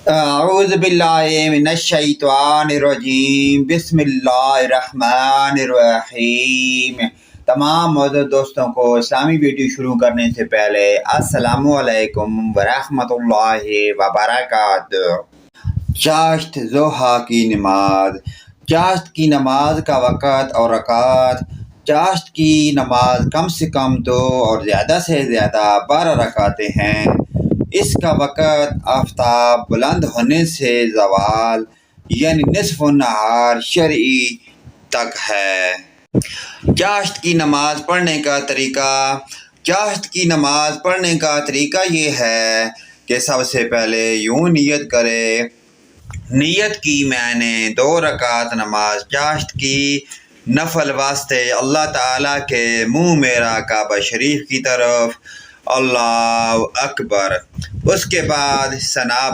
اعوذ باللہ من الشیطان الرجیم، بسم اللہ الرحمن الرحیم۔ تمام معزز دوستوں کو اسلامی ویڈیو شروع کرنے سے پہلے السلام علیکم ورحمۃ اللہ وبرکاتہ۔ چاشت ضحیٰ کی نماز۔ چاشت کی نماز کا وقت اور رکعت۔ چاشت کی نماز کم سے کم 2 اور زیادہ سے زیادہ 12 رکعتیں ہیں۔ اس کا وقت آفتاب بلند ہونے سے زوال یعنی نصف النہار شرعی تک ہے۔ چاشت کی نماز پڑھنے کا طریقہ۔ چاشت کی نماز پڑھنے کا طریقہ یہ ہے کہ سب سے پہلے یوں نیت کرے۔ نیت کی میں نے 2 رکعت نماز چاشت کی، نفل واسطے اللہ تعالیٰ کے منہ میرا کعبہ شریف کی طرف، اللہ اکبر۔ اس کے بعد ثنا